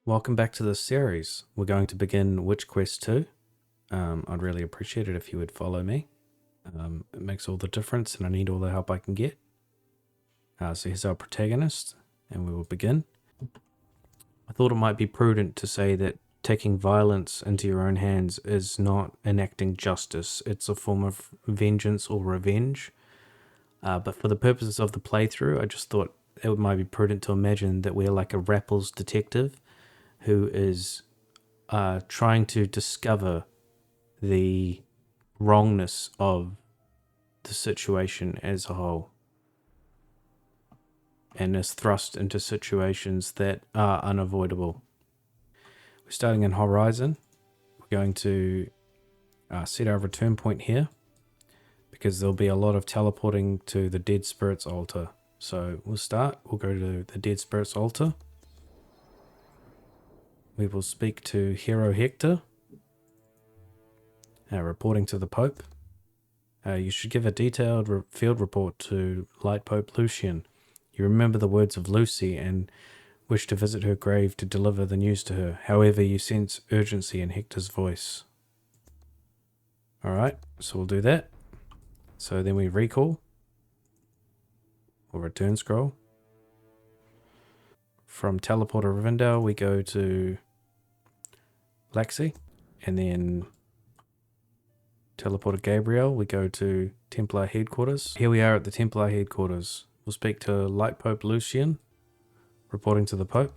Welcome back to this series. We're going to begin Witch Quest 2. I'd really appreciate it if you would follow me. It makes all the difference and I need all the help I can get. So here's our protagonist and we will begin. I thought it might be prudent to say that taking violence into your own hands is not enacting justice. It's a form of vengeance or revenge. But for the purposes of the playthrough, I just thought it might be prudent to imagine that we're like a Rappelz detective who is trying to discover the wrongness of the situation as a whole and is thrust into situations that are unavoidable. We're starting in Horizon. We're going to set our return point here because there'll be a lot of teleporting to the Dead Spirit's altar. So we'll go to the Dead Spirit's altar. We will speak to Hero Hector, reporting to the Pope. You should give a detailed field report to Light Pope Lucian. You remember the words of Lucy and wish to visit her grave to deliver the news to her. However, you sense urgency in Hector's voice. Alright, so we'll do that. So then we recall, or return scroll. From Teleporter Rivendell, we go to Laxi, and then Teleporter Gabriel, we go to Templar Headquarters. Here we are at the Templar Headquarters. We'll speak to Light Pope Lucian, reporting to the Pope.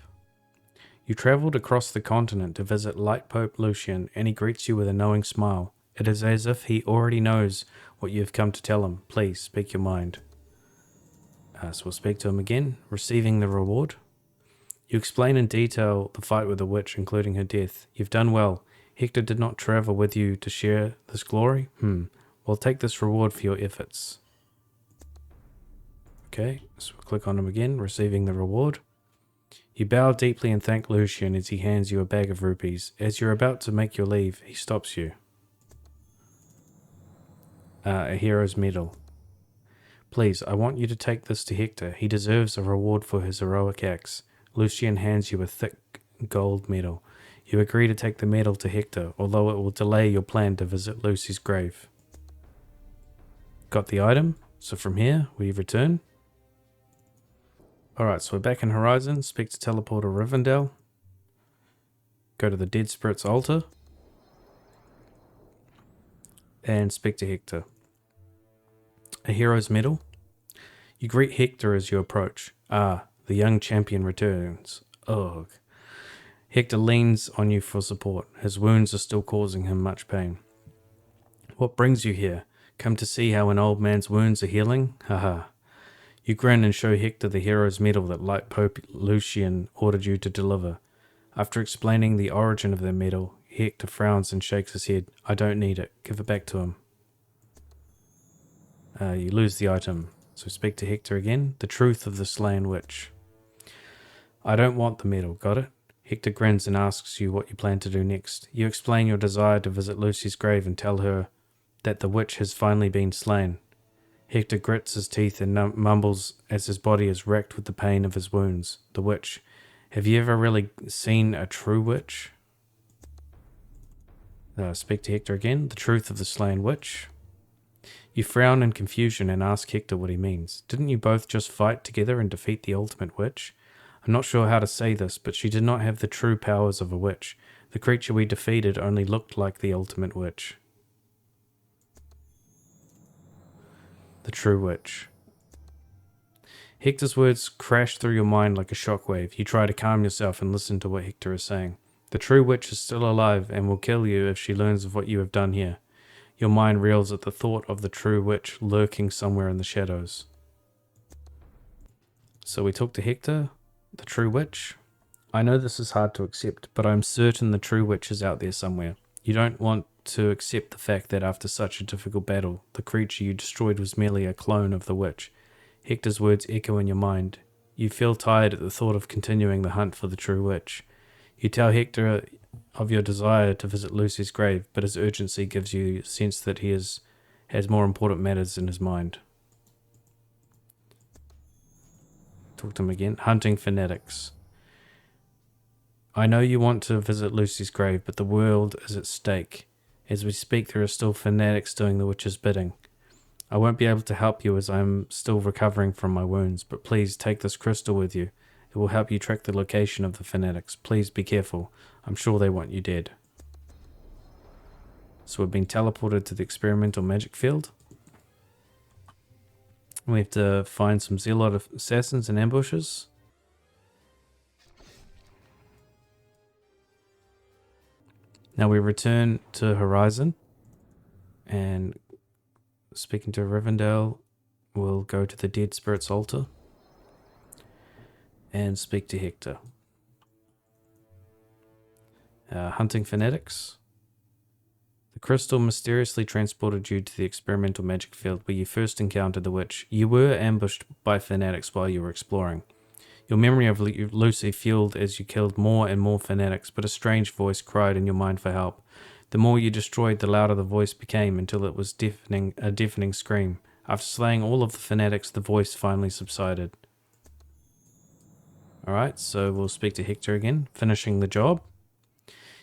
You travelled across the continent to visit Light Pope Lucian, and he greets you with a knowing smile. It is as if he already knows what you have come to tell him. Please, speak your mind. So we'll speak to him again, receiving the reward. You explain in detail the fight with the witch, including her death. You've done well. Hector did not travel with you to share this glory? Well, take this reward for your efforts. Okay, so we'll click on him again, receiving the reward. You bow deeply and thank Lucian as he hands you a bag of rupees. As you're about to make your leave, he stops you. A hero's medal. Please, I want you to take this to Hector. He deserves a reward for his heroic acts. Lucian hands you a thick gold medal. You agree to take the medal to Hector, although it will delay your plan to visit Lucy's grave. Got the item, so from here we return. Alright, so we're back in Horizon, speak to Teleporter Rivendell. Go to the Dead Spirit's altar. And speak to Hector. A hero's medal. You greet Hector as you approach. Ah, the young champion returns. Ugh. Hector leans on you for support. His wounds are still causing him much pain. What brings you here? Come to see how an old man's wounds are healing? Haha. You grin and show Hector the hero's medal that Light Pope Lucian ordered you to deliver. After explaining the origin of the medal, Hector frowns and shakes his head. I don't need it. Give it back to him. You lose the item. So speak to Hector again. The truth of the slain witch. I don't want the medal. Got it? Hector grins and asks you what you plan to do next. You explain your desire to visit Lucy's grave and tell her that the witch has finally been slain. Hector grits his teeth and mumbles as his body is racked with the pain of his wounds. The witch. Have you ever really seen a true witch? Speak to Hector again. The truth of the slain witch. You frown in confusion and ask Hector what he means. Didn't you both just fight together and defeat the ultimate witch? I'm not sure how to say this, but she did not have the true powers of a witch. The creature we defeated only looked like the ultimate witch. The true witch. Hector's words crash through your mind like a shockwave. You try to calm yourself and listen to what Hector is saying. The true witch is still alive and will kill you if she learns of what you have done here. Your mind reels at the thought of the true witch lurking somewhere in the shadows. So we talk to Hector, the true witch. I know this is hard to accept, but I'm certain the true witch is out there somewhere. You don't want to accept the fact that after such a difficult battle, the creature you destroyed was merely a clone of the witch. Hector's words echo in your mind. You feel tired at the thought of continuing the hunt for the true witch. You tell Hector of your desire to visit Lucy's grave, but his urgency gives you a sense that he has more important matters in his mind. Talk to him again. Hunting fanatics. I know you want to visit Lucy's grave, but the world is at stake. As we speak, there are still fanatics doing the witch's bidding. I won't be able to help you as I am still recovering from my wounds, but please take this crystal with you. It will help you track the location of the fanatics. Please be careful. I'm sure they want you dead. So we've been teleported to the experimental magic field. We have to find some zealot assassins and ambushes. Now we return to Horizon, and speaking to Rivendell, we'll go to the Dead Spirit's altar and speak to Hector. Hunting fanatics. The crystal mysteriously transported you to the experimental magic field where you first encountered the witch. You were ambushed by fanatics while you were exploring. Your memory of Lucy fueled as you killed more and more fanatics, but a strange voice cried in your mind for help. The more you destroyed, the louder the voice became until it was a deafening scream. After slaying all of the fanatics, the voice finally subsided. Alright, so we'll speak to Hector again, finishing the job.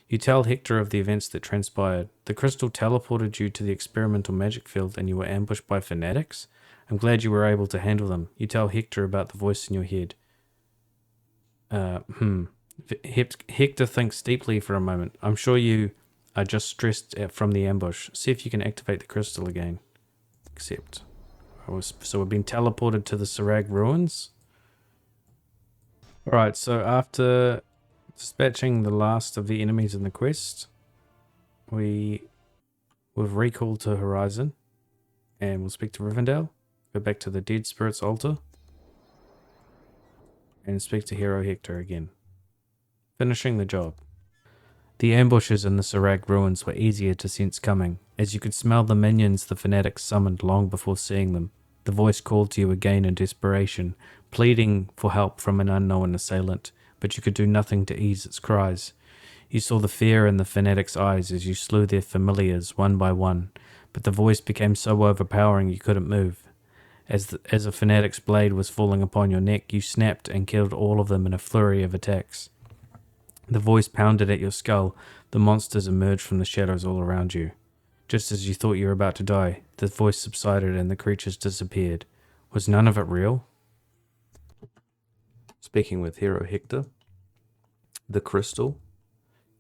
You tell Hector of the events that transpired. The crystal teleported you to the experimental magic field and you were ambushed by fanatics? I'm glad you were able to handle them. You tell Hector about the voice in your head. Hector thinks deeply for a moment. I'm sure you are just stressed from the ambush. See if you can activate the crystal again. Accept. So we've been teleported to the Sarag ruins. Alright, so after dispatching the last of the enemies in the quest, we've recalled to Horizon, and we'll speak to Rivendell, go back to the Dead Spirit's altar, and speak to Hero Hector again. Finishing the job. The ambushes in the Sarag ruins were easier to sense coming, as you could smell the minions the fanatics summoned long before seeing them. The voice called to you again in desperation, pleading for help from an unknown assailant, but you could do nothing to ease its cries. You saw the fear in the fanatics' eyes as you slew their familiars one by one, but the voice became so overpowering you couldn't move. As a fanatic's blade was falling upon your neck, you snapped and killed all of them in a flurry of attacks. The voice pounded at your skull. The monsters emerged from the shadows all around you. Just as you thought you were about to die, the voice subsided and the creatures disappeared. Was none of it real? Speaking with Hero Hector. The crystal.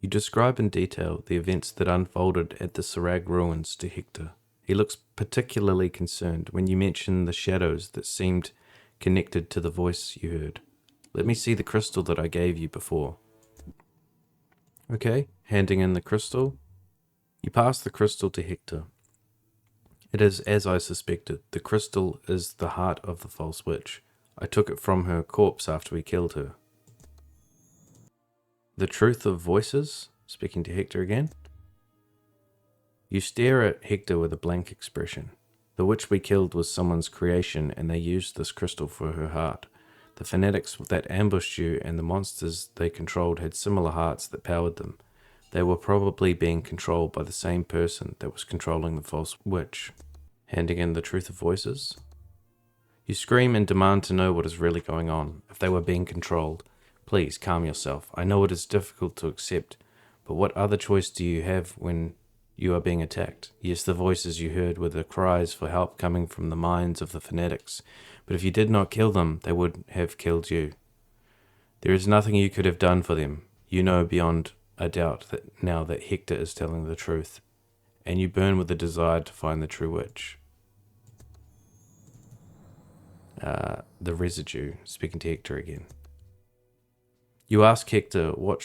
You describe in detail the events that unfolded at the Sarag ruins to Hector. He looks particularly concerned when you mention the shadows that seemed connected to the voice you heard. Let me see the crystal that I gave you before. Okay, handing in the crystal. You pass the crystal to Hector. It is as I suspected. The crystal is the heart of the false witch. I took it from her corpse after we killed her. The truth of voices. Speaking to Hector again. You stare at Hector with a blank expression. The witch we killed was someone's creation, and they used this crystal for her heart. The fanatics that ambushed you and the monsters they controlled had similar hearts that powered them. They were probably being controlled by the same person that was controlling the false witch. Handing in the truth of voices. You scream and demand to know what is really going on, if they were being controlled. Please, calm yourself. I know it is difficult to accept, but what other choice do you have when you are being attacked? Yes, the voices you heard were the cries for help coming from the minds of the fanatics, but if you did not kill them, they would have killed you. There is nothing you could have done for them. You know beyond a doubt that now that Hector is telling the truth, and you burn with the desire to find the true witch. The residue, speaking to Hector again. You ask Hector what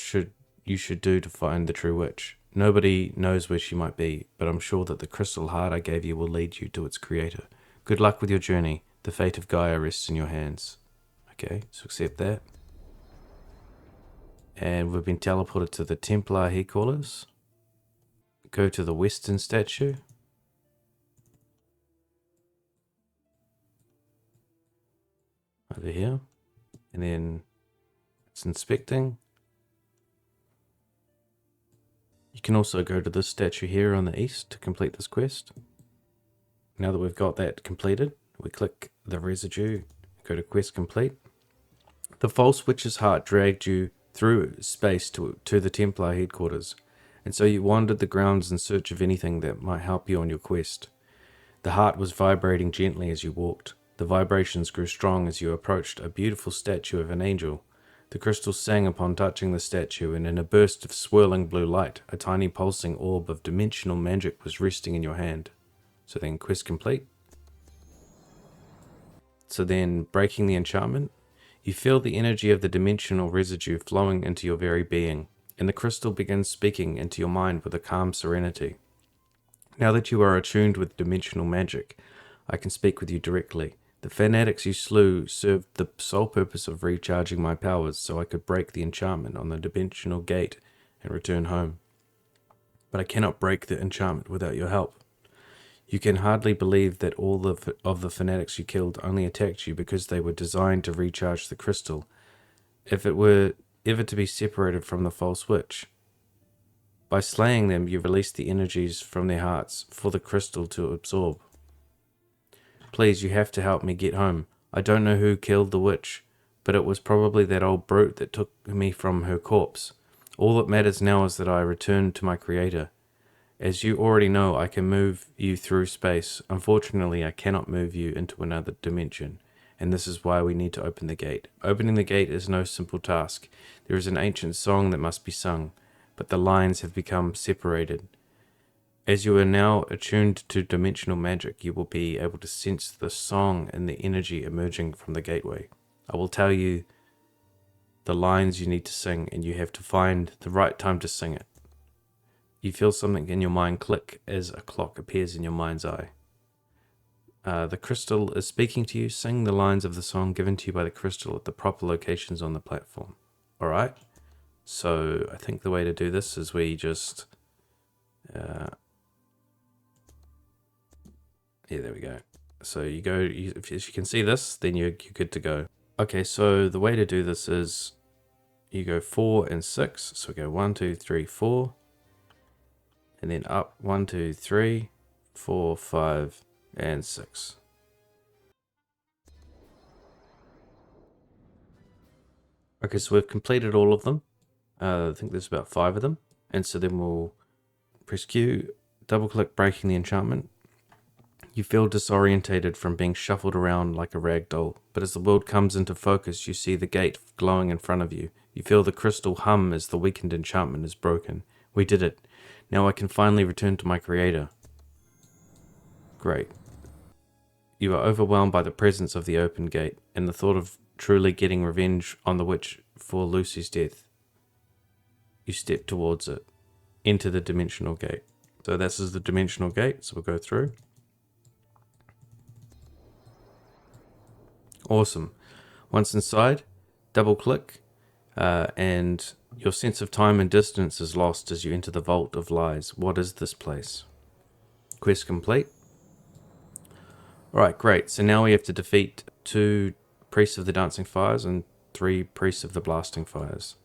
you should do to find the true witch. Nobody knows where she might be, but I'm sure that the crystal heart I gave you will lead you to its creator. Good luck with your journey. The fate of Gaia rests in your hands. Okay, so accept that. And we've been teleported to the Templar he callers. Go to the western statue. Over here. And then it's inspecting. You can also go to this statue here on the east to complete this quest. Now that we've got that completed, we click the residue, go to quest complete. The false witch's heart dragged you through space to the Templar headquarters, and so you wandered the grounds in search of anything that might help you on your quest. The heart was vibrating gently as you walked. The vibrations grew strong as you approached a beautiful statue of an angel. The crystal sang upon touching the statue, and in a burst of swirling blue light, a tiny pulsing orb of dimensional magic was resting in your hand. So then, quest complete. So then, breaking the enchantment, you feel the energy of the dimensional residue flowing into your very being, and the crystal begins speaking into your mind with a calm serenity. Now that you are attuned with dimensional magic, I can speak with you directly. The fanatics you slew served the sole purpose of recharging my powers so I could break the enchantment on the dimensional gate and return home. But I cannot break the enchantment without your help. You can hardly believe that all of the fanatics you killed only attacked you because they were designed to recharge the crystal, if it were ever to be separated from the false witch. By slaying them, you released the energies from their hearts for the crystal to absorb. Please, you have to help me get home. I don't know who killed the witch, but it was probably that old brute that took me from her corpse. All that matters now is that I return to my creator. As you already know, I can move you through space. Unfortunately, I cannot move you into another dimension, and this is why we need to open the gate. Opening the gate is no simple task. There is an ancient song that must be sung, but the lines have become separated. As you are now attuned to dimensional magic, you will be able to sense the song and the energy emerging from the gateway. I will tell you the lines you need to sing, and you have to find the right time to sing it. You feel something in your mind click as a clock appears in your mind's eye. The crystal is speaking to you. Sing the lines of the song given to you by the crystal at the proper locations on the platform. Alright? So I think the way to do this is we just... yeah, there we go. So you go, if you can see this, then you're good to go. Okay, so the way to do this is you go 4 and 6. So we go 1, 2, 3, 4. And then up 1, 2, 3, 4, 5, and 6. Okay, so we've completed all of them. I think there's about 5 of them. And so then we'll press Q, double click breaking the enchantment. You feel disorientated from being shuffled around like a rag doll, but as the world comes into focus, you see the gate glowing in front of you. You feel the crystal hum as the weakened enchantment is broken. We did it. Now I can finally return to my creator. Great. You are overwhelmed by the presence of the open gate and the thought of truly getting revenge on the witch for Lucy's death. You step towards it. Enter the dimensional gate. So this is the dimensional gate, so we'll go through. Awesome. Once inside, double click, and your sense of time and distance is lost as you enter the Vault of Lies. What is this place? Quest complete. Alright, great. So now we have to defeat 2 Priests of the Dancing Fires and 3 Priests of the Blasting Fires.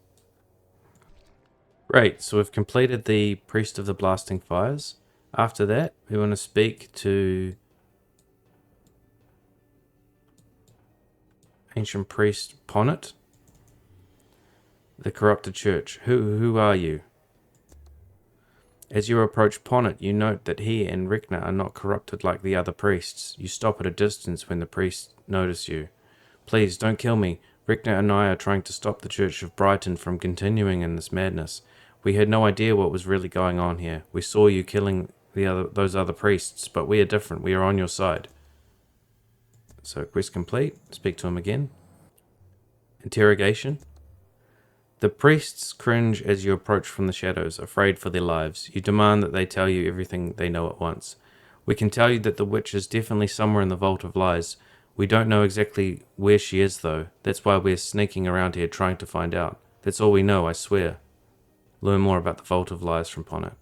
Great, so we've completed the Priest of the Blasting Fires. After that, we want to speak to Ancient Priest Ponnet, the Corrupted Church. Who are you? As you approach Ponnet, you note that he and Rechner are not corrupted like the other priests. You stop at a distance when the priests notice you. Please, don't kill me. Rechner and I are trying to stop the Church of Brighton from continuing in this madness. We had no idea what was really going on here. We saw you killing those other priests, but we are different. We are on your side. So, quest complete. Speak to him again. Interrogation. The priests cringe as you approach from the shadows, afraid for their lives. You demand that they tell you everything they know at once. We can tell you that the witch is definitely somewhere in the Vault of Lies. We don't know exactly where she is, though. That's why we're sneaking around here trying to find out. That's all we know, I swear. Learn more about the Vault of Lies from Ponnet.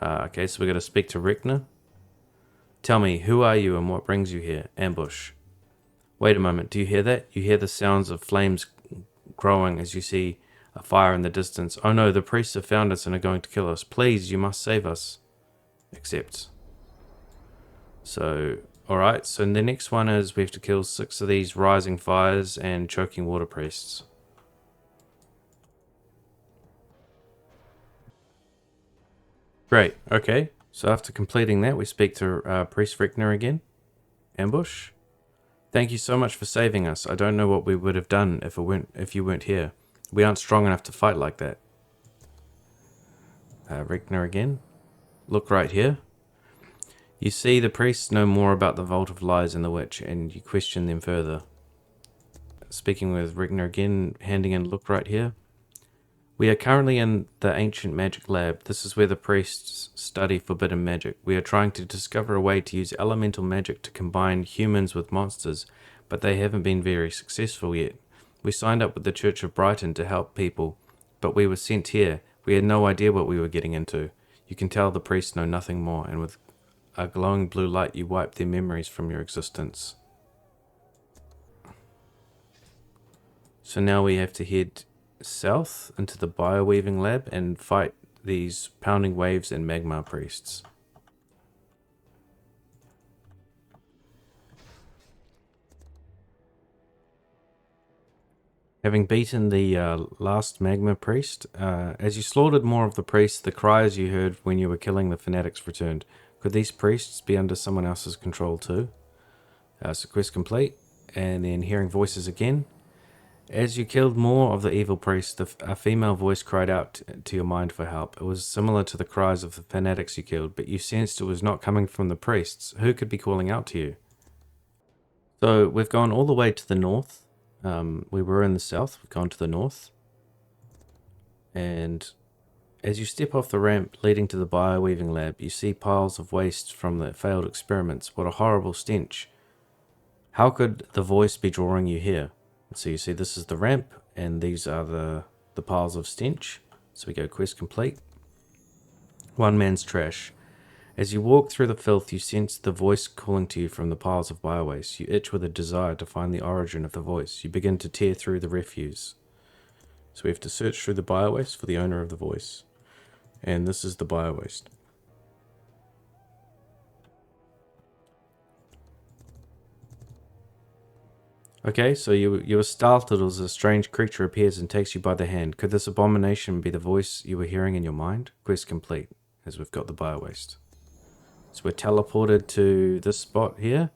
Okay, so we're going to speak to Rechner. Tell me, who are you and what brings you here? Ambush. Wait a moment, do you hear that? You hear the sounds of flames growing as you see a fire in the distance. Oh no, the priests have found us and are going to kill us. Please, you must save us. Accept. So, alright, so the next one is we have to kill 6 of these rising fires and choking water priests. Great, okay. So after completing that, we speak to Priest Reckner again. Ambush. Thank you so much for saving us. I don't know what we would have done if you weren't here. We aren't strong enough to fight like that. Reckner again. Look right here. You see, the priests know more about the Vault of Lies and the Witch, and you question them further. Speaking with Reckner again, handing in look right here. We are currently in the Ancient Magic Lab. This is where the priests study forbidden magic. We are trying to discover a way to use elemental magic to combine humans with monsters, but they haven't been very successful yet. We signed up with the Church of Brighton to help people, but we were sent here. We had no idea what we were getting into. You can tell the priests know nothing more, and with a glowing blue light you wipe their memories from your existence. So now we have to head south into the bioweaving lab and fight these pounding waves and magma priests. Having beaten the last magma priest, as you slaughtered more of the priests, the cries you heard when you were killing the fanatics returned. Could these priests be under someone else's control too? So quest complete, and then hearing voices again. As you killed more of the evil priests, a female voice cried out to your mind for help. It was similar to the cries of the fanatics you killed, but you sensed it was not coming from the priests. Who could be calling out to you? So we've gone all the way to the north. We were in the south, we've gone to the north. And as you step off the ramp leading to the bioweaving lab, you see piles of waste from the failed experiments. What a horrible stench. How could the voice be drawing you here? So you see this is the ramp, and these are the piles of stench. So we go quest complete. One man's trash. As you walk through the filth, you sense the voice calling to you from the piles of biowaste. You itch with a desire to find the origin of the voice. You begin to tear through the refuse. So we have to search through the biowaste for the owner of the voice. And this is the biowaste. Okay, so you were startled as a strange creature appears and takes you by the hand. Could this abomination be the voice you were hearing in your mind? Quest complete, as we've got the biowaste. So we're teleported to this spot here,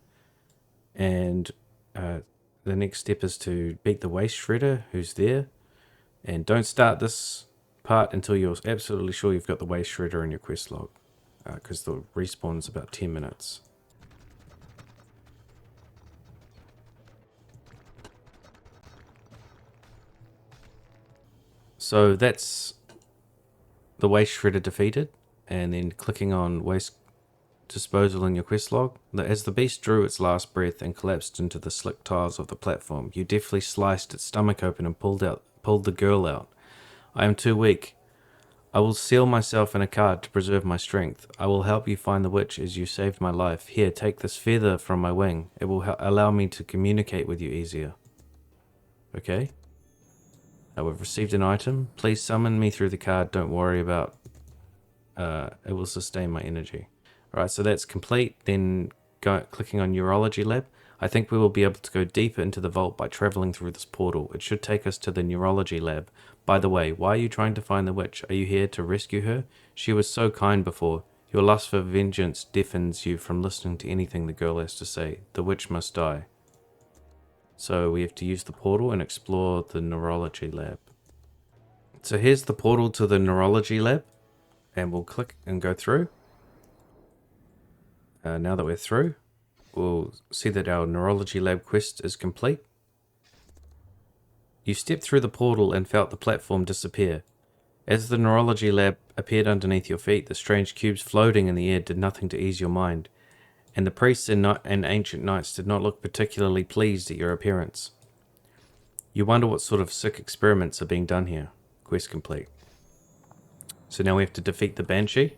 and the next step is to beat the waste shredder who's there. And don't start this part until you're absolutely sure you've got the waste shredder in your quest log, because the respawn is about 10 minutes. So that's the waste shredder defeated, and then clicking on waste disposal in your quest log. As the beast drew its last breath and collapsed into the slick tiles of the platform, you deftly sliced its stomach open and pulled the girl out. I am too weak. I will seal myself in a card to preserve my strength. I will help you find the witch as you saved my life. Here, take this feather from my wing. It will allow me to communicate with you easier. Okay. We've received an item. Please summon me through the card. Don't worry about... it will sustain my energy. Alright, so that's complete. Then clicking on Neurology Lab. I think we will be able to go deeper into the vault by traveling through this portal. It should take us to the Neurology Lab. By the way, why are you trying to find the witch? Are you here to rescue her? She was so kind before. Your lust for vengeance deafens you from listening to anything the girl has to say. The witch must die. So we have to use the portal and explore the Neurology Lab. So here's the portal to the Neurology Lab. And we'll click and go through. Now that we're through, we'll see that our Neurology Lab quest is complete. You stepped through the portal and felt the platform disappear. As the Neurology Lab appeared underneath your feet, the strange cubes floating in the air did nothing to ease your mind, and the priests and ancient knights did not look particularly pleased at your appearance. You wonder what sort of sick experiments are being done here. Quest complete. So now we have to defeat the Banshee.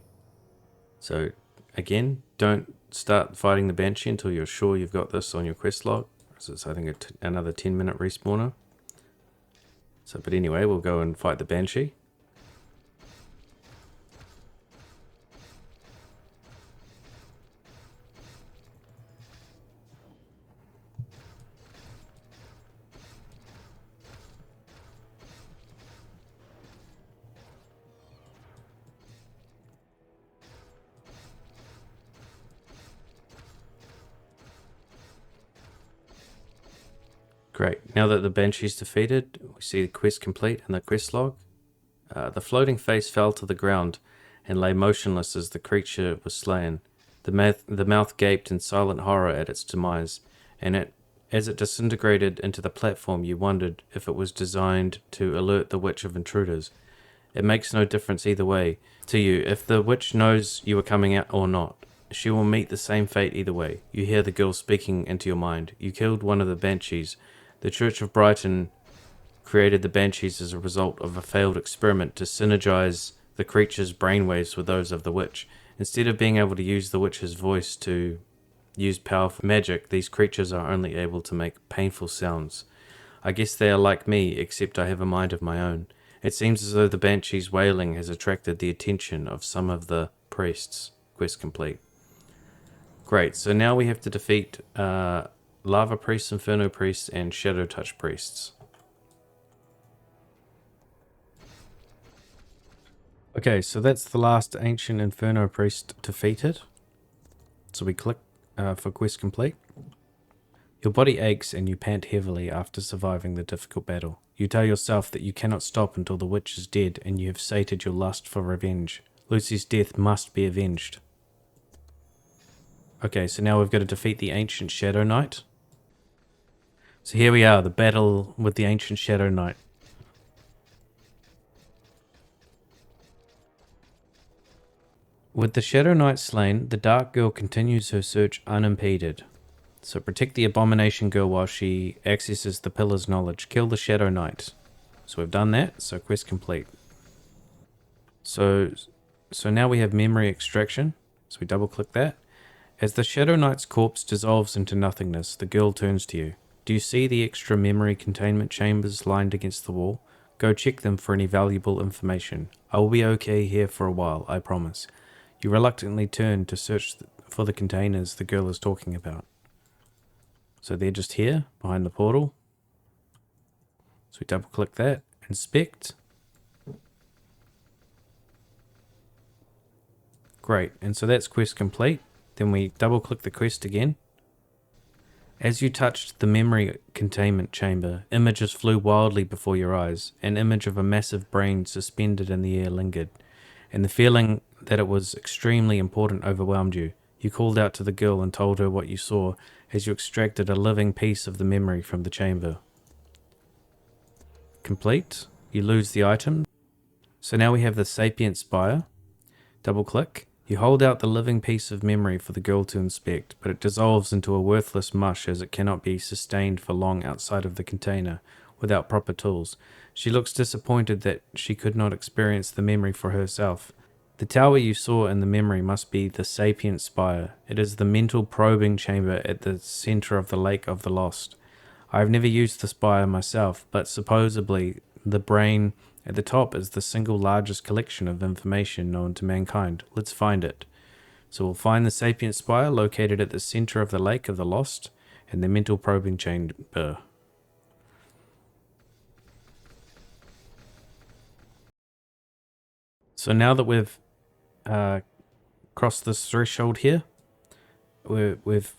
So again, don't start fighting the Banshee until you're sure you've got this on your quest log. So it's, I think, another 10-minute respawner. So, but anyway, we'll go and fight the Banshee. Great. Now that the Banshee's defeated, we see the quest complete in the quest log. The floating face fell to the ground and lay motionless as the creature was slain. The mouth gaped in silent horror at its demise, and as it disintegrated into the platform, you wondered if it was designed to alert the witch of intruders. It makes no difference either way to you if the witch knows you are coming out or not. She will meet the same fate either way. You hear the girl speaking into your mind. You killed one of the Banshees. The Church of Brighton created the Banshees as a result of a failed experiment to synergize the creature's brainwaves with those of the witch. Instead of being able to use the witch's voice to use powerful magic, these creatures are only able to make painful sounds. I guess they are like me, except I have a mind of my own. It seems as though the Banshee's wailing has attracted the attention of some of the priests. Quest complete. Great, so now we have to defeat Lava Priests, Inferno Priests, and Shadow Touch Priests. Okay, so that's the last Ancient Inferno Priest defeated. So we click for quest complete. Your body aches and you pant heavily after surviving the difficult battle. You tell yourself that you cannot stop until the witch is dead and you have sated your lust for revenge. Lucy's death must be avenged. Okay, so now we've got to defeat the Ancient Shadow Knight. So here we are, the battle with the Ancient Shadow Knight. With the Shadow Knight slain, the Dark Girl continues her search unimpeded. So protect the Abomination Girl while she accesses the Pillar's knowledge. Kill the Shadow Knight. So we've done that, so quest complete. So now we have memory extraction. So we double click that. As the Shadow Knight's corpse dissolves into nothingness, the girl turns to you. Do you see the extra memory containment chambers lined against the wall? Go check them for any valuable information. I will be okay here for a while, I promise. You reluctantly turn to search for the containers the girl is talking about. So they're just here, behind the portal. So we double click that, inspect. Great, and so that's quest complete. Then we double click the quest again. As you touched the memory containment chamber, images flew wildly before your eyes. An image of a massive brain suspended in the air lingered, and the feeling that it was extremely important overwhelmed you. You called out to the girl and told her what you saw as you extracted a living piece of the memory from the chamber. Complete. You lose the item. So now we have the Sapient Spire. Double click. You hold out the living piece of memory for the girl to inspect, but it dissolves into a worthless mush as it cannot be sustained for long outside of the container without proper tools. She looks disappointed that she could not experience the memory for herself. The tower you saw in the memory must be the Sapient Spire. It is the mental probing chamber at the center of the Lake of the Lost. I have never used the spire myself, but supposedly the brain at the top is the single largest collection of information known to mankind. Let's find it. So we'll find the Sapient Spire located at the center of the Lake of the Lost and the mental probing chamber. So now that we've crossed this threshold here, we've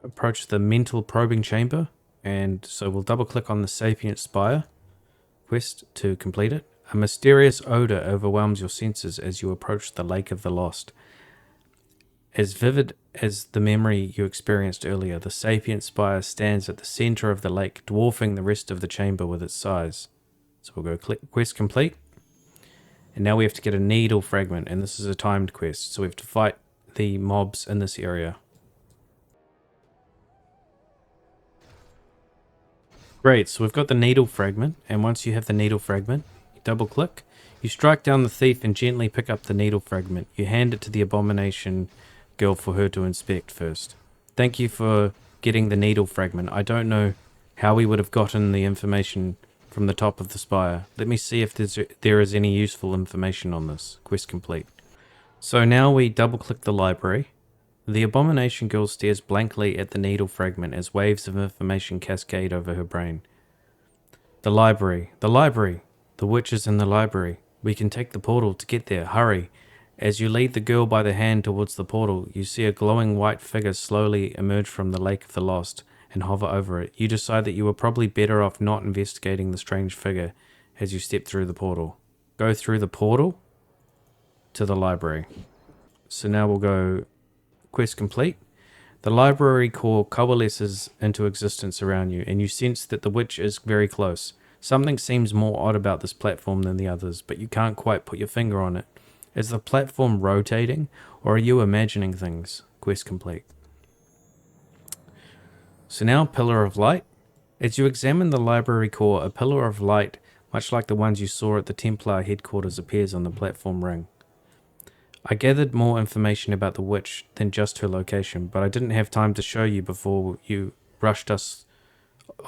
approached the mental probing chamber, and so we'll double click on the Sapient Spire quest to complete it. A mysterious odor overwhelms your senses as you approach the Lake of the Lost. As vivid as the memory you experienced earlier, the Sapient Spire stands at the center of the lake, dwarfing the rest of the chamber with its size. So we'll go click quest complete. And now we have to get a needle fragment, and this is a timed quest, so we have to fight the mobs in this area. Great, so we've got the needle fragment, and once you have the needle fragment, you double click, you strike down the thief and gently pick up the needle fragment. You hand it to the Abomination Girl for her to inspect first. Thank you for getting the needle fragment. I don't know how we would have gotten the information from the top of the spire. Let me see if there is any useful information on this. Quest complete. So now we double click the library. The Abomination Girl stares blankly at the needle fragment as waves of information cascade over her brain. The library. The library. The witch is in the library. We can take the portal to get there. Hurry. As you lead the girl by the hand towards the portal, you see a glowing white figure slowly emerge from the Lake of the Lost. and hover over it. You decide that you were probably better off not investigating the strange figure as you step through the portal. Go through the portal to the library. So now we'll go quest complete. The library core coalesces into existence around you, and you sense that the witch is very close. Something seems more odd about this platform than the others, but you can't quite put your finger on it. Is the platform rotating, or are you imagining things? Quest complete. So now, Pillar of Light. As you examine the library core, a pillar of light, much like the ones you saw at the Templar headquarters, appears on the platform ring. I gathered more information about the witch than just her location, but I didn't have time to show you before you rushed us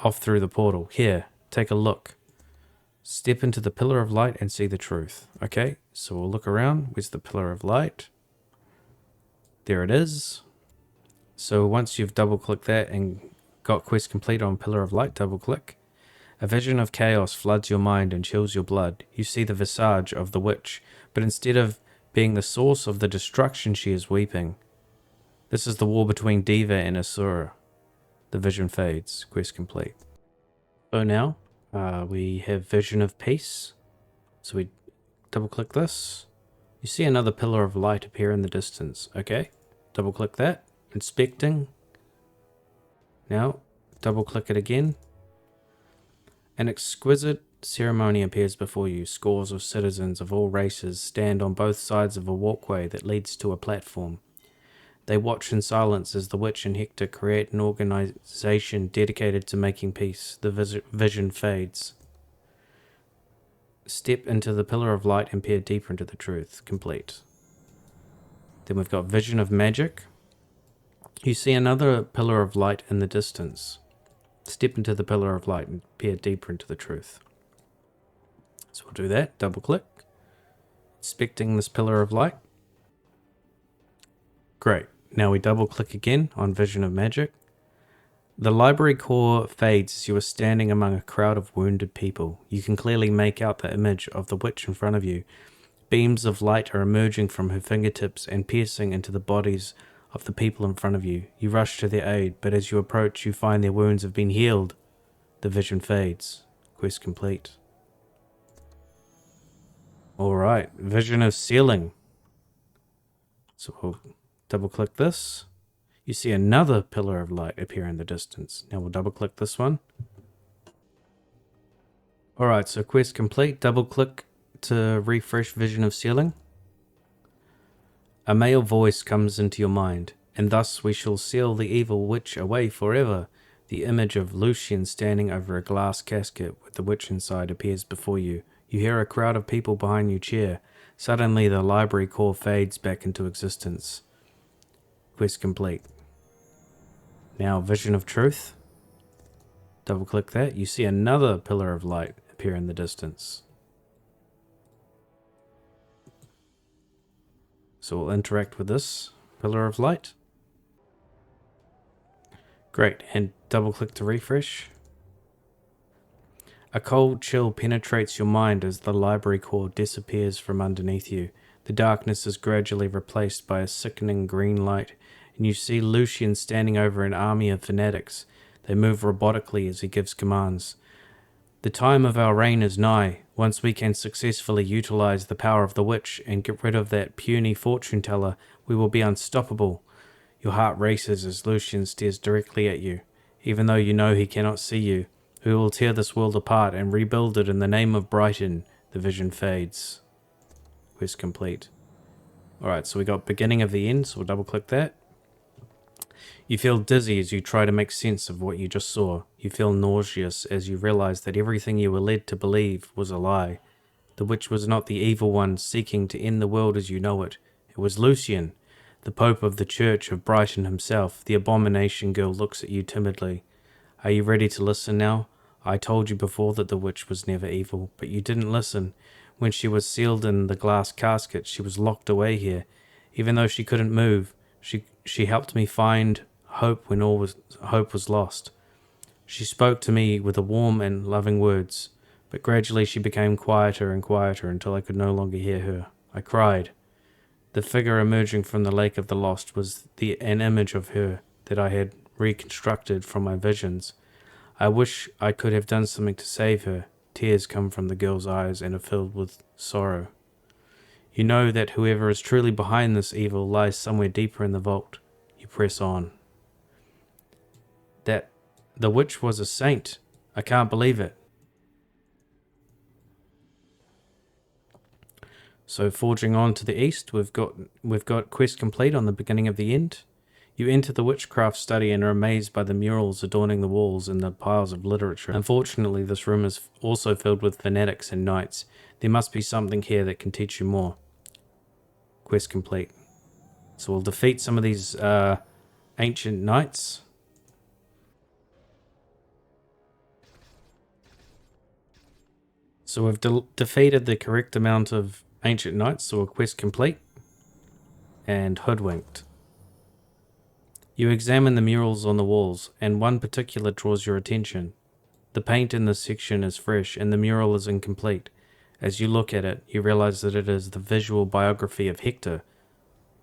off through the portal. Here, take a look. Step into the pillar of light and see the truth. Okay, so we'll look around. Where's the pillar of light? There it is. So once you've double-clicked that and got quest complete on pillar of light, double-click. A vision of chaos floods your mind and chills your blood. You see the visage of the witch, but instead of being the source of the destruction, she is weeping. This is the war between Deva and Asura. The vision fades. Quest complete. So now we have vision of peace. So we double click this. You see another pillar of light appear in the distance. Okay, double click that. Inspecting. Now double click it again. An exquisite ceremony appears before you. Scores of citizens of all races stand on both sides of a walkway that leads to a platform. They watch in silence as the witch and Hector create an organization dedicated to making peace. The vision fades. Step into the pillar of light and peer deeper into the truth. Complete. Then we've got vision of magic. You see another pillar of light in the distance. Step into the pillar of light and peer deeper into the truth. So we'll do that. Double click. Inspecting this pillar of light. Great. Now we double click again on vision of magic. The library core fades as you are standing among a crowd of wounded people. You can clearly make out the image of the witch in front of you. Beams of light are emerging from her fingertips and piercing into the bodies of the people in front of you. You rush to their aid, but as you approach, you find their wounds have been healed. The vision fades. Quest complete. Alright, vision of ceiling. So we'll double click this. You see another pillar of light appear in the distance. Now we'll double click this one. Alright, so quest complete. Double click to refresh vision of ceiling. A male voice comes into your mind, and thus we shall seal the evil witch away forever. The image of Lucian standing over a glass casket with the witch inside appears before you. You hear a crowd of people behind you cheer. Suddenly the library core fades back into existence. Quest complete. Now vision of truth. Double click that. You see another pillar of light appear in the distance. So we'll interact with this pillar of light. Great, and double click to refresh. A cold chill penetrates your mind as the library core disappears from underneath you. The darkness is gradually replaced by a sickening green light, and you see Lucian standing over an army of fanatics. They move robotically as he gives commands. The time of our reign is nigh. Once we can successfully utilize the power of the witch and get rid of that puny fortune teller, we will be unstoppable. Your heart races as Lucian stares directly at you. Even though you know he cannot see you, we will tear this world apart and rebuild it in the name of Brighton. The vision fades. Quest complete. Alright, so we got beginning of the end, so we'll double click that. You feel dizzy as you try to make sense of what you just saw. You feel nauseous as you realize that everything you were led to believe was a lie. The witch was not the evil one seeking to end the world as you know it. It was Lucian, the Pope of the Church of Brighton himself. The abomination girl looks at you timidly. Are you ready to listen now? I told you before that the witch was never evil, but you didn't listen. When she was sealed in the glass casket, she was locked away here. Even though she couldn't move, she helped me find hope when hope was lost. She spoke to me with a warm and loving words, but gradually she became quieter and quieter until I could no longer hear her. I cried. The figure emerging from the lake of the lost was an image of her that I had reconstructed from my visions. I wish I could have done something to save her. Tears come from the girl's eyes and are filled with sorrow. You know that whoever is truly behind this evil lies somewhere deeper in the vault. You press on. That the witch was a saint. I can't believe it. So forging on to the east, we've got quest complete on the beginning of the end. You enter the witchcraft study and are amazed by the murals adorning the walls and the piles of literature. Unfortunately, this room is also filled with fanatics and knights. There must be something here that can teach you more. Quest complete. So we'll defeat some of these ancient knights. So we've defeated the correct amount of ancient knights, so a quest complete. And hoodwinked. You examine the murals on the walls, and one particular draws your attention. The paint in this section is fresh, and the mural is incomplete. As you look at it, you realize that it is the visual biography of Hector.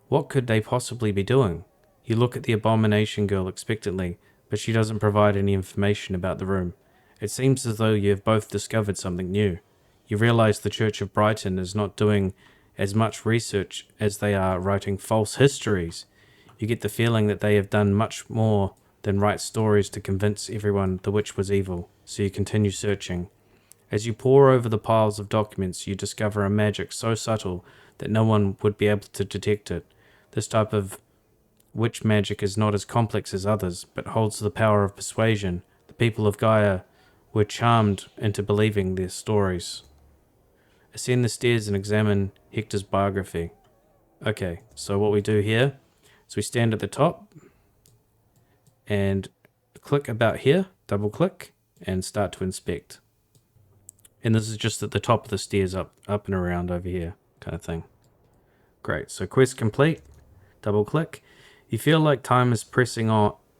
What could they possibly be doing? You look at the abomination girl expectantly, but she doesn't provide any information about the room. It seems as though you have both discovered something new. You realize the Church of Brighton is not doing as much research as they are writing false histories. You get the feeling that they have done much more than write stories to convince everyone the witch was evil, so you continue searching. As you pore over the piles of documents, you discover a magic so subtle that no one would be able to detect it. This type of witch magic is not as complex as others, but holds the power of persuasion. The people of Gaia were charmed into believing their stories. Ascend the stairs and examine Hector's biography. Okay, so what we do here is we stand at the top and click about here, double click, and start to inspect. And this is just at the top of the stairs up and around over here kind of thing. Great, so quest complete, double click. You feel like time is pressing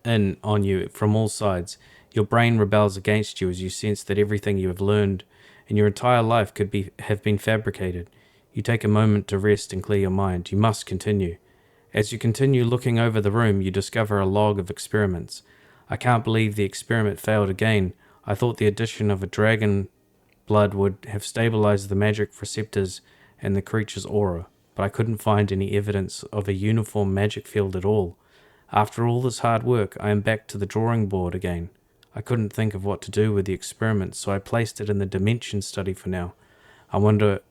in on you from all sides. Your brain rebels against you as you sense that everything you have learned in your entire life could have been fabricated. You take a moment to rest and clear your mind. You must continue. As you continue looking over the room, you discover a log of experiments. I can't believe the experiment failed again. I thought the addition of a dragon blood would have stabilized the magic receptors and the creature's aura, but I couldn't find any evidence of a uniform magic field at all. After all this hard work, I am back to the drawing board again. I couldn't think of what to do with the experiment, so I placed it in the dimension study for now. I wonder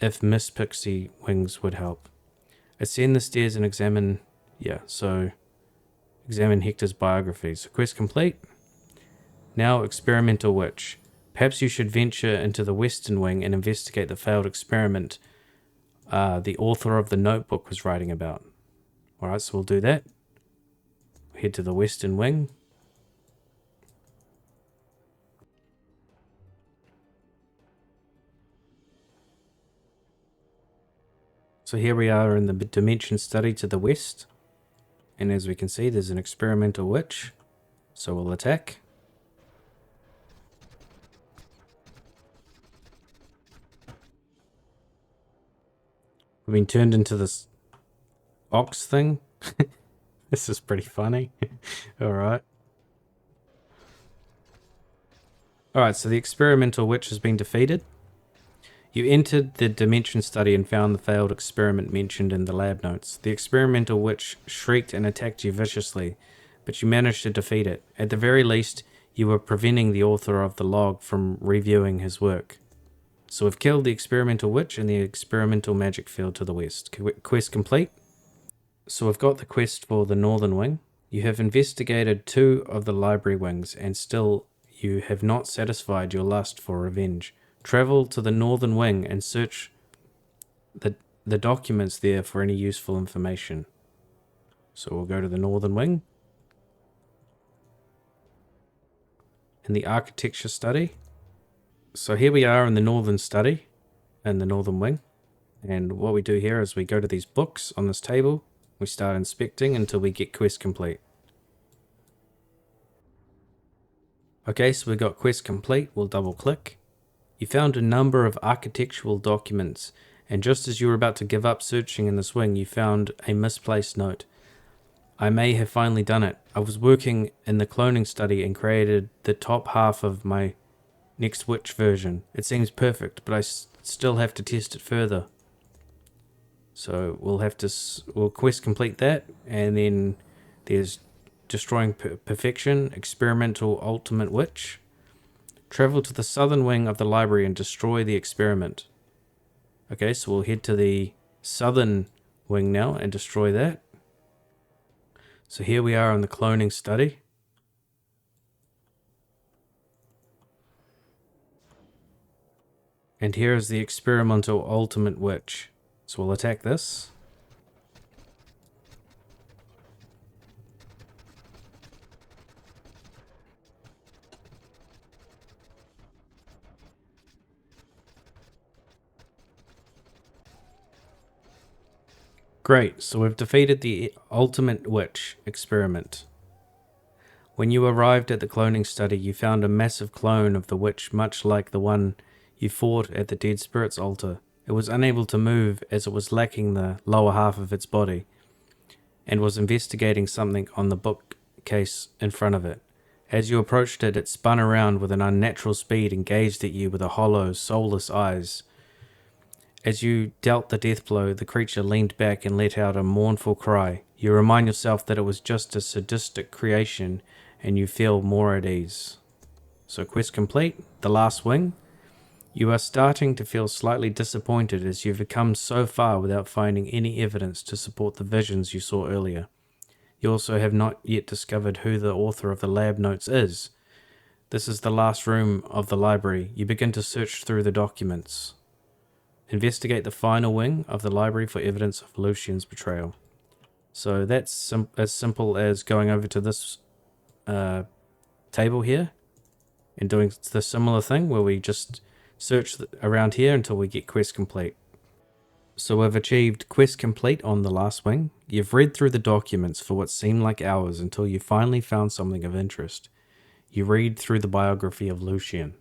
if Miss Pixie Wings would help. Ascend the stairs and examine Hector's biography. So quest complete. Now experimental witch. Perhaps you should venture into the western wing and investigate the failed experiment the author of the notebook was writing about. Alright, so we'll do that. Head to the western wing. So here we are in the dimension study to the west. And as we can see, there's an experimental witch. So we'll attack. We've been turned into this ox thing. This is pretty funny. Alright. Alright, so the experimental witch has been defeated. You entered the dimension study and found the failed experiment mentioned in the lab notes. The experimental witch shrieked and attacked you viciously, but you managed to defeat it. At the very least, you were preventing the author of the log from reviewing his work. So we've killed the experimental witch and the experimental magic field to the west. Quest complete. So we've got the quest for the northern wing. You have investigated 2 of the library wings, and still you have not satisfied your lust for revenge. Travel to the northern wing and search the documents there for any useful information. So we'll go to the northern wing. In the architecture study. So here we are in the northern study, in the northern wing. And what we do here is we go to these books on this table. We start inspecting until we get quest complete. Okay, so we got quest complete. We'll double click. You found a number of architectural documents, and just as you were about to give up searching in this wing, you found a misplaced note. I may have finally done it. I was working in the cloning study and created the top half of my next witch version. It seems perfect, but I still have to test it further. So we'll quest complete that, and then there's destroying perfection, experimental ultimate witch. Travel to the southern wing of the library and destroy the experiment. Okay, so we'll head to the southern wing now and destroy that. So here we are in the cloning study. And here is the experimental ultimate witch. So we'll attack this. Great, so we've defeated the ultimate witch experiment. When you arrived at the cloning study, you found a massive clone of the witch much like the one you fought at the dead spirit's altar. It was unable to move as it was lacking the lower half of its body, and was investigating something on the bookcase in front of it. As you approached it, it spun around with an unnatural speed and gazed at you with a hollow, soulless eyes. As you dealt the death blow, the creature leaned back and let out a mournful cry. You remind yourself that it was just a sadistic creation, and you feel more at ease. So quest complete, the last wing. You are starting to feel slightly disappointed as you've come so far without finding any evidence to support the visions you saw earlier. You also have not yet discovered who the author of the lab notes is. This is the last room of the library. You begin to search through the documents. Investigate the final wing of the library for evidence of Lucian's betrayal. So that's as simple as going over to this table here and doing the similar thing where we just search around here until we get quest complete. So we've achieved quest complete on the last wing. You've read through the documents for what seemed like hours until you finally found something of interest. You read through the biography of Lucian.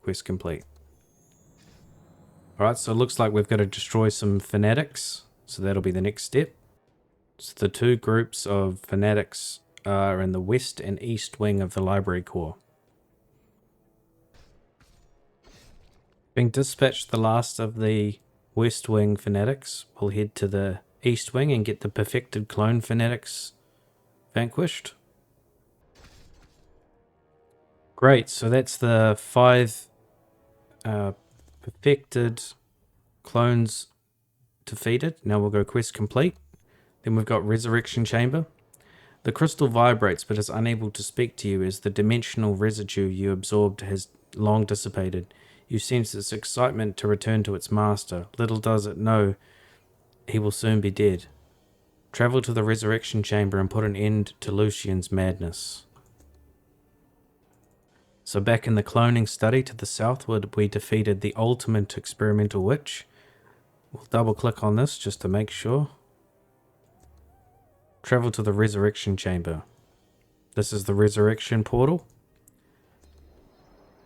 Quest complete. Alright, so it looks like we've got to destroy some fanatics. So that'll be the next step. So the two groups of fanatics are in the west and east wing of the library core. Being dispatched the last of the west wing fanatics, we'll head to the east wing and get the perfected clone fanatics vanquished. Great, so that's the 5 perfected clones defeated. Now we'll go quest complete. Then we've got Resurrection Chamber. The crystal vibrates but is unable to speak to you as the dimensional residue you absorbed has long dissipated. You sense its excitement to return to its master. Little does it know he will soon be dead. Travel to the Resurrection Chamber and put an end to Lucian's madness. So back in the cloning study to the southward, we defeated the ultimate experimental witch. We'll double click on this just to make sure. Travel to the Resurrection Chamber. This is the Resurrection Portal.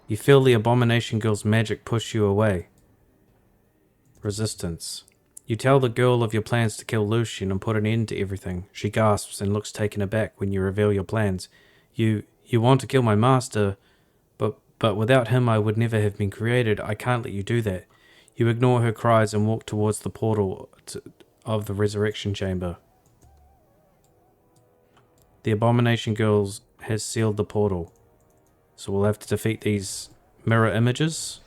You feel the Abomination Girl's magic push you away. Resistance. You tell the girl of your plans to kill Lucian and put an end to everything. She gasps and looks taken aback when you reveal your plans. You want to kill my master, but without him I would never have been created. I can't let you do that. You ignore her cries and walk towards the portal of the Resurrection Chamber. The Abomination Girl has sealed the portal. So we'll have to defeat these mirror images.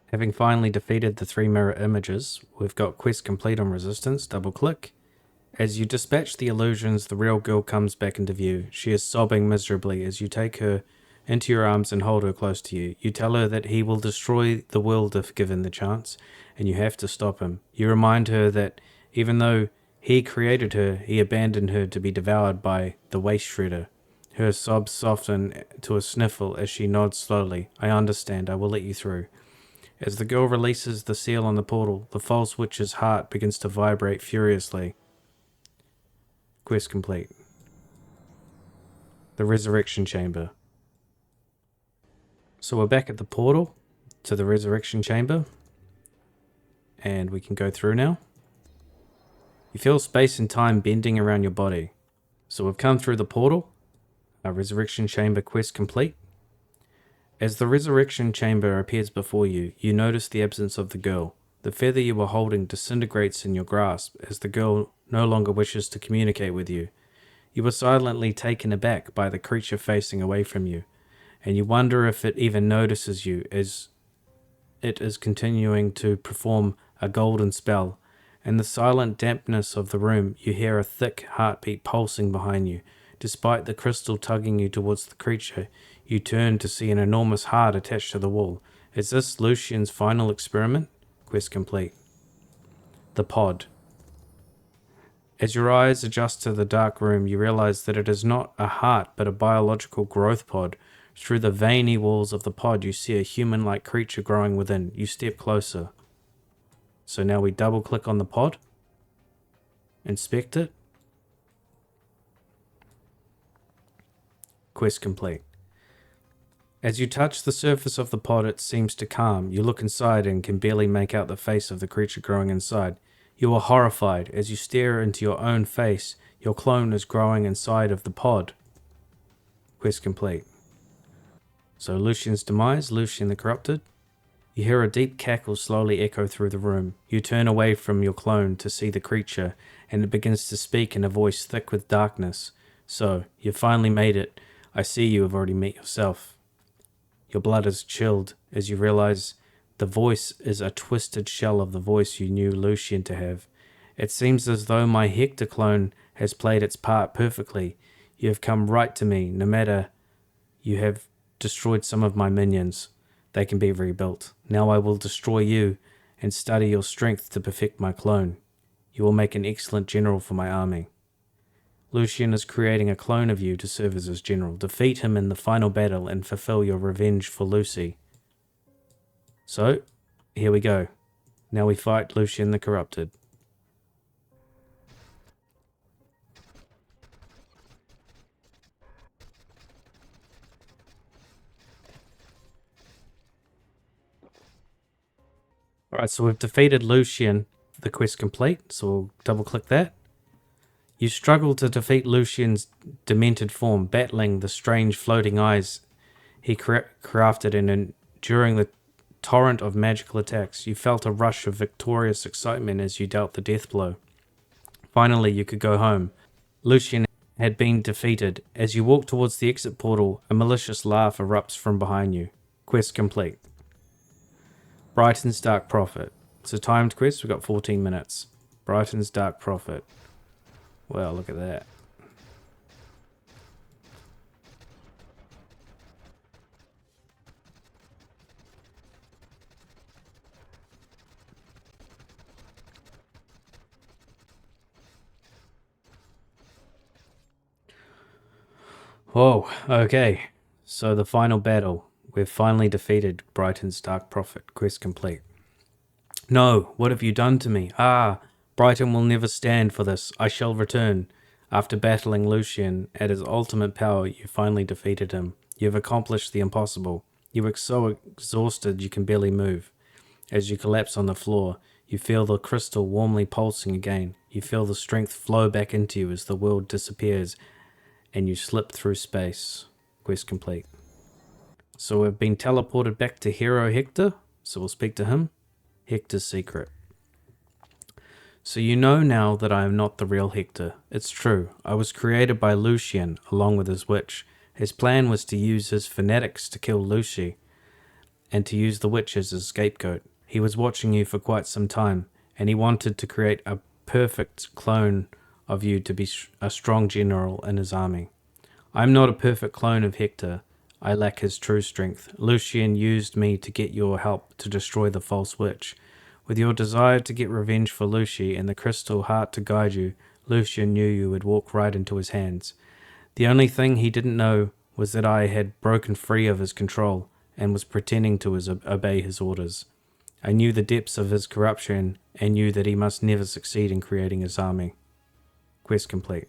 Having finally defeated the 3 mirror images, we've got quest complete on resistance. Double click. As you dispatch the illusions, the real girl comes back into view. She is sobbing miserably as you take her into your arms and hold her close to you. You tell her that he will destroy the world if given the chance, and you have to stop him. You remind her that even though he created her, he abandoned her to be devoured by the waste shredder. Her sobs soften to a sniffle as she nods slowly. I understand, I will let you through. As the girl releases the seal on the portal, the false witch's heart begins to vibrate furiously. Quest complete. The Resurrection Chamber. So we're back at the portal to the Resurrection Chamber. and we can go through now. You feel space and time bending around your body. So we've come through the portal. Our Resurrection Chamber quest complete. As the Resurrection Chamber appears before you, you notice the absence of the girl. The feather you were holding disintegrates in your grasp as the girl no longer wishes to communicate with you. You are silently taken aback by the creature facing away from you, and you wonder if it even notices you as it is continuing to perform a golden spell. In the silent dampness of the room, you hear a thick heartbeat pulsing behind you. Despite the crystal tugging you towards the creature, you turn to see an enormous heart attached to the wall. Is this Lucian's final experiment? Quest complete. The pod. As your eyes adjust to the dark room, you realize that it is not a heart but a biological growth pod. Through the veiny walls of the pod, you see a human-like creature growing within. You step closer. So now we double click on the pod, inspect it. Quest complete. As you touch the surface of the pod, it seems to calm. You look inside and can barely make out the face of the creature growing inside. You are horrified. As you stare into your own face, your clone is growing inside of the pod. Quest complete. So Lucian's demise, Lucian the Corrupted. You hear a deep cackle slowly echo through the room. You turn away from your clone to see the creature, and it begins to speak in a voice thick with darkness. So, you finally made it. I see you have already met yourself. Your blood is chilled as you realize the voice is a twisted shell of the voice you knew Lucian to have. It seems as though my Hector clone has played its part perfectly. You have come right to me, no matter you have destroyed some of my minions. They can be rebuilt. Now I will destroy you and study your strength to perfect my clone. You will make an excellent general for my army. Lucian is creating a clone of you to serve as his general. Defeat him in the final battle and fulfill your revenge for Lucy. So, here we go. Now we fight Lucian the Corrupted. Alright, so we've defeated Lucian. The quest complete, so we'll double click that. You struggle to defeat Lucian's demented form, battling the strange floating eyes he crafted, and during the torrent of magical attacks, you felt a rush of victorious excitement as you dealt the death blow. Finally, you could go home. Lucian had been defeated. As you walk towards the exit portal, a malicious laugh erupts from behind you. Quest complete. Brighton's Dark Prophet. It's a timed quest, we've got 14 minutes. Brighton's Dark Prophet. Well, look at that. Whoa, okay. So the final battle. We've finally defeated Brighton's Dark Prophet. Quest complete. No, what have you done to me? Ah, Brighton will never stand for this. I shall return. After battling Lucian at his ultimate power, you finally defeated him. You have accomplished the impossible. You were so exhausted you can barely move. As you collapse on the floor, you feel the crystal warmly pulsing again. You feel the strength flow back into you as the world disappears and you slip through space. Quest complete. So we've been teleported back to Hero Hector, so we'll speak to him. Hector's secret. So you know now that I am not the real Hector. It's true. I was created by Lucian, along with his witch. His plan was to use his fanatics to kill Lucy, and to use the witch as his scapegoat. He was watching you for quite some time, and he wanted to create a perfect clone of you to be a strong general in his army. I'm not a perfect clone of Hector. I lack his true strength. Lucian used me to get your help to destroy the false witch. With your desire to get revenge for Lucy and the crystal heart to guide you, Lucian knew you would walk right into his hands. The only thing he didn't know was that I had broken free of his control and was pretending to obey his orders. I knew the depths of his corruption and knew that he must never succeed in creating his army. Quest complete.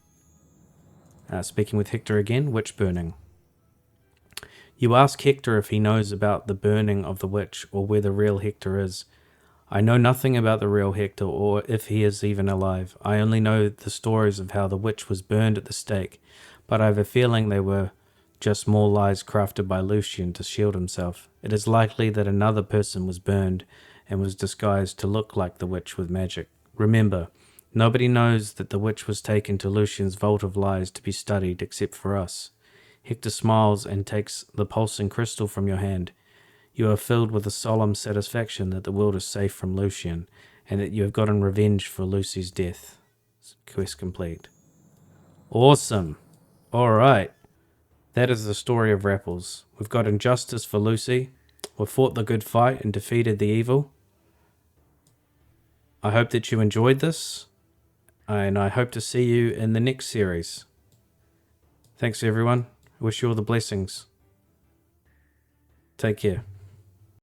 Speaking with Hector again, witch burning. You ask Hector if he knows about the burning of the witch or where the real Hector is. I know nothing about the real Hector or if he is even alive. I only know the stories of how the witch was burned at the stake, but I have a feeling they were just more lies crafted by Lucian to shield himself. It is likely that another person was burned and was disguised to look like the witch with magic. Remember, nobody knows that the witch was taken to Lucian's vault of lies to be studied except for us. Hector smiles and takes the pulsing crystal from your hand. You are filled with a solemn satisfaction that the world is safe from Lucian, and that you have gotten revenge for Lucy's death. Quest complete. Awesome. Alright. That is the story of Rappelz. We've got injustice for Lucy. We've fought the good fight and defeated the evil. I hope that you enjoyed this, and I hope to see you in the next series. Thanks everyone. I wish you all the blessings. Take care.